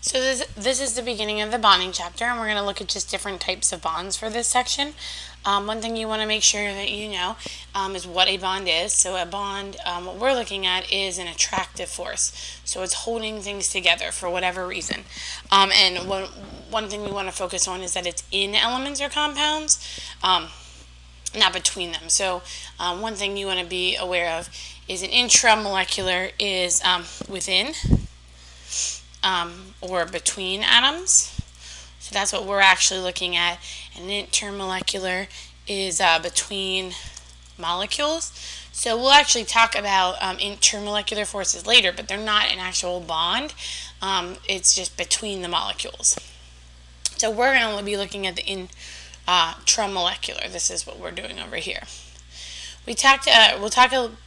So this is the beginning of the bonding chapter, and we're going to look at just different types of bonds for this section. One thing you want to make sure that you know is what a bond is. So a bond, what we're looking at is an attractive force. So it's holding things together for whatever reason. And one thing we want to focus on is that it's in elements or compounds, not between them. So one thing you want to be aware of is an intramolecular is within or between atoms. So that's what we're actually looking at. And intermolecular is between molecules. So we'll actually talk about intermolecular forces later, but they're not an actual bond. It's just between the molecules. So we're going to be looking at the intramolecular. This is what we're doing over here. We'll talk a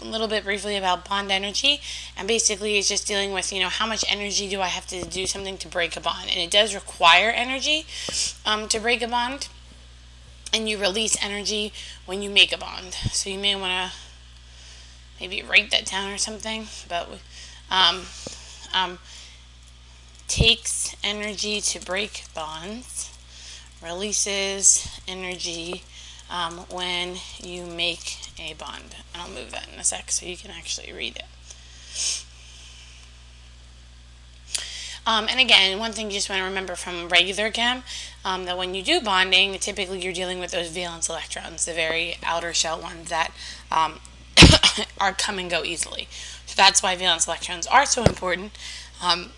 little bit briefly about bond energy, and basically it's just dealing with, how much energy do I have to do something to break a bond, and it does require energy to break a bond, and you release energy when you make a bond. So you may want to maybe write that down or something, but takes energy to break bonds, releases energy when you make a bond. And I'll move that in a sec so you can actually read it. And again, one thing you just want to remember from regular chem, that when you do bonding, typically you're dealing with those valence electrons, the very outer shell ones that are come and go easily. So that's why valence electrons are so important,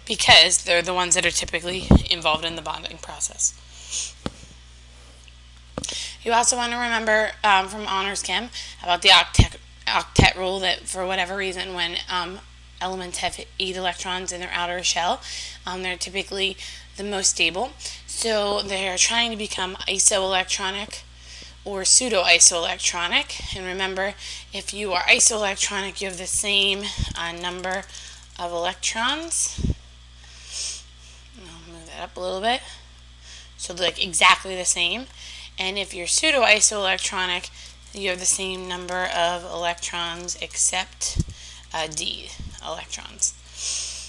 because they're the ones that are typically involved in the bonding process. You also want to remember from honors chem about the octet rule, that for whatever reason when elements have 8 electrons in their outer shell, they're typically the most stable. So they're trying to become isoelectronic or pseudo-isoelectronic. And remember, if you are isoelectronic, you have the same number of electrons. I'll move that up a little bit. So they're like exactly the same. And if you're pseudo-isoelectronic, you have the same number of electrons except d electrons.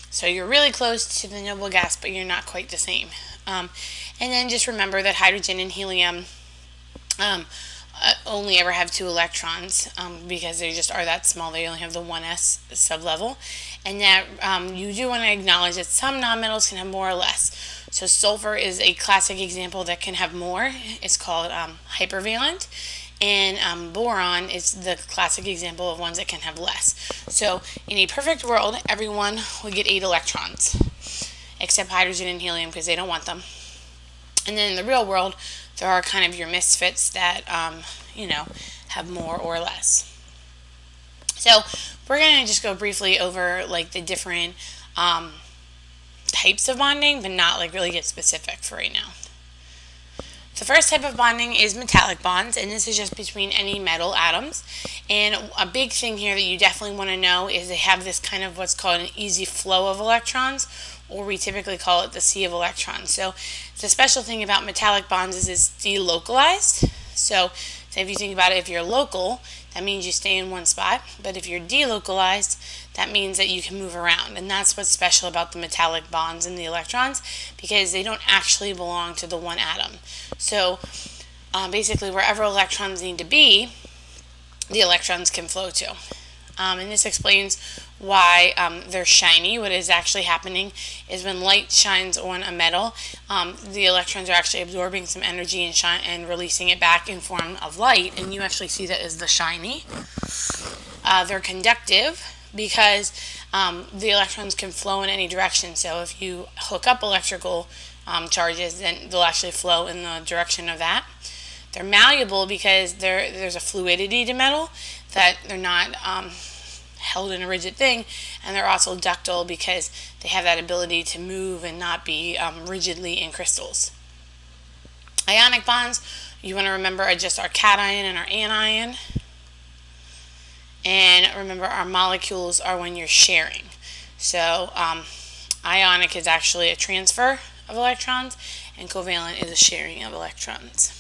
So you're really close to the noble gas, but you're not quite the same. And then just remember that hydrogen and helium only ever have 2 electrons because they just are that small. They only have the 1s sublevel. And that you do want to acknowledge that some nonmetals can have more or less. So sulfur is a classic example that can have more. It's called hypervalent. And boron is the classic example of ones that can have less. So in a perfect world, everyone would get 8 electrons, except hydrogen and helium because they don't want them. And then in the real world, there are kind of your misfits that, have more or less. So we're going to just go briefly over like the different types of bonding, but not like really get specific for right now. The first type of bonding is metallic bonds, and this is just between any metal atoms. And a big thing here that you definitely want to know is they have this kind of what's called an easy flow of electrons, or we typically call it the sea of electrons. So the special thing about metallic bonds is it's delocalized. So if you think about it, if you're local, that means you stay in one spot. But if you're delocalized, that means that you can move around. And that's what's special about the metallic bonds and the electrons, because they don't actually belong to the one atom. So basically, wherever electrons need to be, the electrons can flow to. And this explains why they're shiny. What is actually happening is when light shines on a metal, the electrons are actually absorbing some energy and releasing it back in form of light, and you actually see that as the shiny. They're conductive because the electrons can flow in any direction. So if you hook up electrical charges, then they'll actually flow in the direction of that. They're malleable because there's a fluidity to metal, that they're not held in a rigid thing, and they're also ductile because they have that ability to move and not be rigidly in crystals. Ionic bonds, you want to remember, are just our cation and our anion. And remember, our molecules are when you're sharing. So ionic is actually a transfer of electrons, and covalent is a sharing of electrons.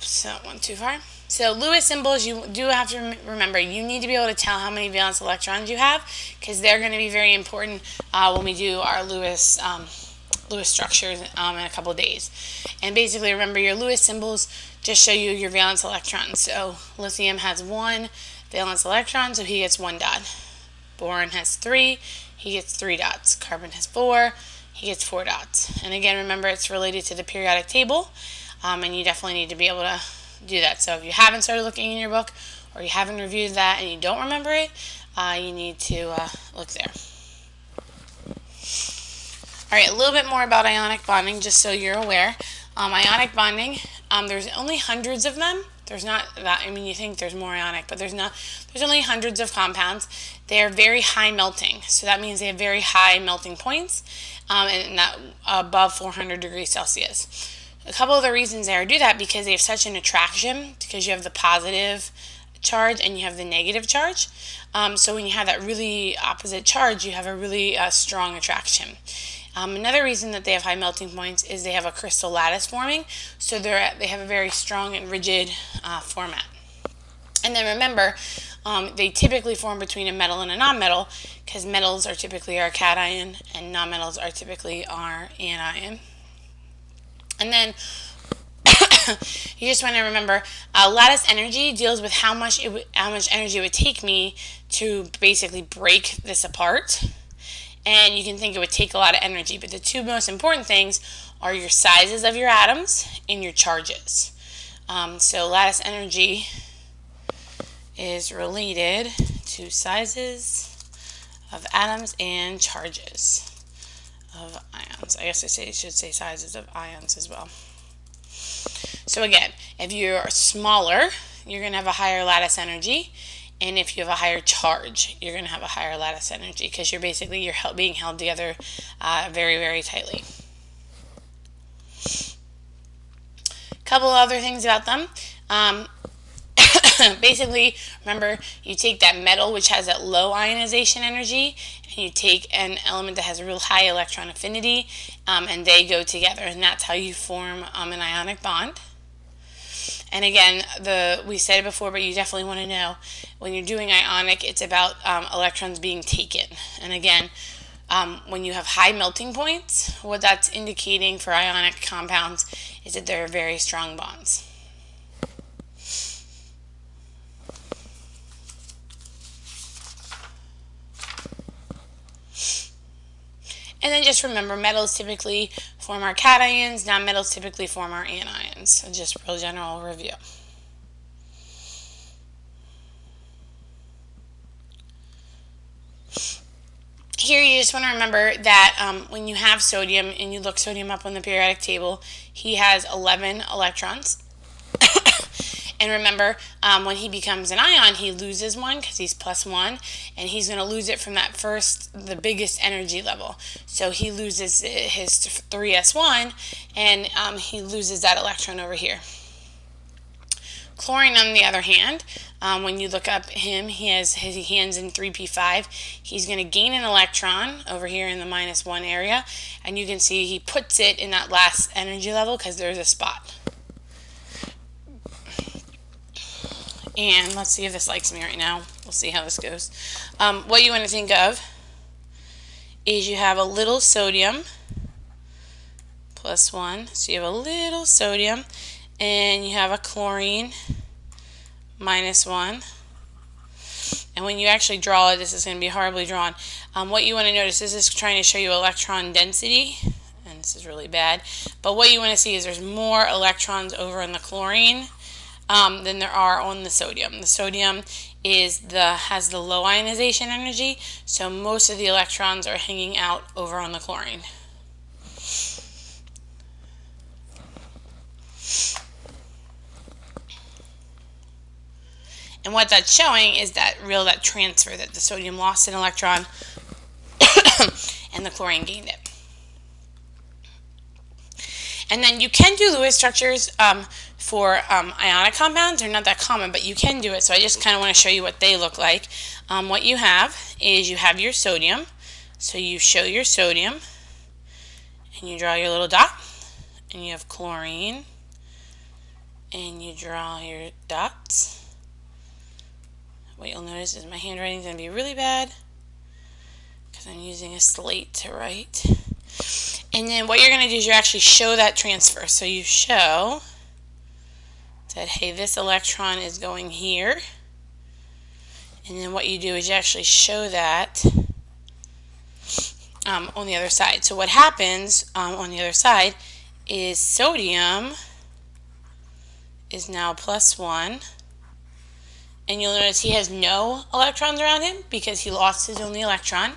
Oops, that went too far. So Lewis symbols, you do have to remember, you need to be able to tell how many valence electrons you have, because they're going to be very important when we do our Lewis structures in a couple of days. And basically, remember, your Lewis symbols just show you your valence electrons. So lithium has 1 valence electron, so he gets 1 dot. Boron has 3, he gets 3 dots. Carbon has 4, he gets 4 dots. And again, remember, it's related to the periodic table, and you definitely need to be able to do that. So if you haven't started looking in your book, or you haven't reviewed that and you don't remember it, you need to look there. Alright, a little bit more about ionic bonding, just so you're aware. Ionic bonding, there's only hundreds of them. There's not that, I mean, you think there's more ionic, but there's only hundreds of compounds. They are very high melting, so that means they have very high melting points, and that above 400 degrees Celsius. A couple of the reasons they do that, because they have such an attraction, because you have the positive charge and you have the negative charge. So when you have that really opposite charge, you have a really strong attraction. Another reason that they have high melting points is they have a crystal lattice forming, so they have a very strong and rigid format. And then remember, they typically form between a metal and a nonmetal, because metals are typically our cation and nonmetals are typically our anion. And then you just want to remember, lattice energy deals with how much energy it would take me to basically break this apart. And you can think it would take a lot of energy, but the two most important things are your sizes of your atoms and your charges. So lattice energy is related to sizes of atoms and charges of ions. I guess I should say sizes of ions as well. So again, if you're smaller, you're going to have a higher lattice energy, and if you have a higher charge, you're going to have a higher lattice energy, because you're being held together very, very tightly. A couple of other things about them. Basically, remember, you take that metal, which has that low ionization energy, and you take an element that has a real high electron affinity, and they go together, and that's how you form an ionic bond. And again, we said it before, but you definitely want to know, when you're doing ionic, it's about electrons being taken. And again, when you have high melting points, what that's indicating for ionic compounds is that they're very strong bonds. And then just remember, metals typically form our cations, nonmetals typically form our anions. So just real general review. Here you just want to remember that when you have sodium and you look sodium up on the periodic table, he has 11 electrons. And remember, when he becomes an ion, he loses 1 because he's +1, and he's going to lose it from the biggest energy level. So he loses his 3s1, and he loses that electron over here. Chlorine, on the other hand, when you look up him, he has his hands in 3p5. He's going to gain an electron over here in the -1 area, and you can see he puts it in that last energy level because there's a spot. And let's see if this likes me right now. We'll see how this goes. What you want to think of is you have a little sodium +1. So you have a little sodium, and you have a chlorine -1. And when you actually draw it, this is going to be horribly drawn. What you want to notice, this is trying to show you electron density, and this is really bad. But what you want to see is there's more electrons over in the chlorine than there are on the sodium. The sodium has the low ionization energy, so most of the electrons are hanging out over on the chlorine. And what that's showing is that transfer, that the sodium lost an electron and the chlorine gained it. And then you can do Lewis structures for ionic compounds. They're not that common, but you can do it. So I just kind of want to show you what they look like. What you have is you have your sodium. So you show your sodium, and you draw your little dot. And you have chlorine, and you draw your dots. What you'll notice is my handwriting is going to be really bad because I'm using a slate to write. And then what you're going to do is you actually show that transfer. So you show that, hey, this electron is going here. And then what you do is you actually show that on the other side. So what happens on the other side is sodium is now +1. And you'll notice he has no electrons around him because he lost his only electron.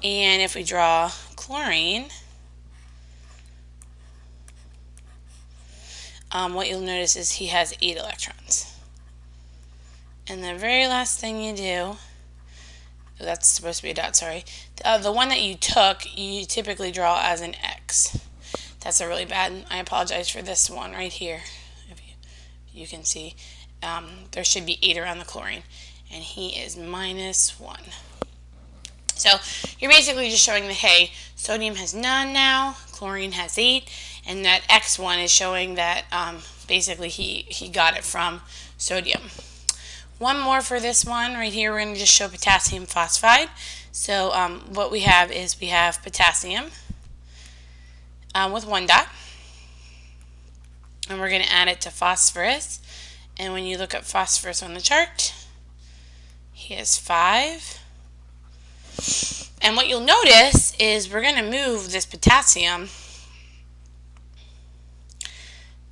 And if we draw chlorine, what you'll notice is he has 8 electrons. And the very last thing you do, that's supposed to be a dot, sorry. The one that you took, you typically draw as an X. That's a really bad, I apologize for this one right here. If you can see, there should be 8 around the chlorine, and he is -1. So you're basically just showing that, hey, sodium has none now, chlorine has 8, and that X1 is showing that basically he got it from sodium. One more for this one right here, we're going to just show potassium phosphide. So what we have is we have potassium with 1 dot, and we're going to add it to phosphorus. And when you look at phosphorus on the chart, he has 5. And what you'll notice is we're going to move this potassium,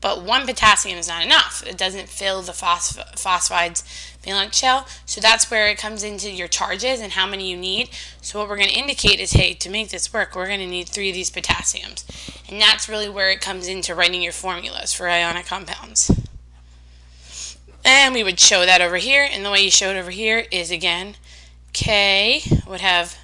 but 1 potassium is not enough. It doesn't fill the phosphide's valence shell. So that's where it comes into your charges and how many you need. So what we're going to indicate is, hey, to make this work, we're going to need 3 of these potassiums. And that's really where it comes into writing your formulas for ionic compounds. And we would show that over here. And the way you show it over here is, again, K would have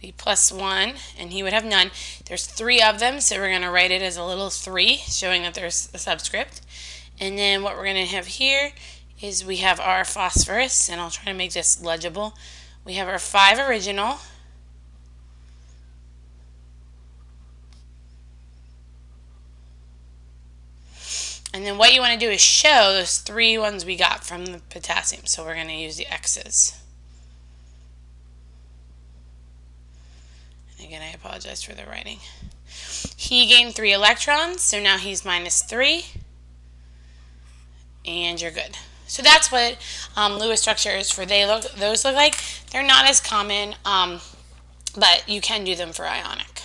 be +1, and he would have none. There's 3 of them, so we're going to write it as a little 3, showing that there's a subscript. And then what we're going to have here is we have our phosphorus, and I'll try to make this legible. We have our 5 original. And then what you want to do is show those 3 ones we got from the potassium. So we're going to use the X's. And again, I apologize for the writing. He gained 3 electrons, so now he's -3. And you're good. So that's what Lewis structures for those look like. They're not as common, but you can do them for ionic.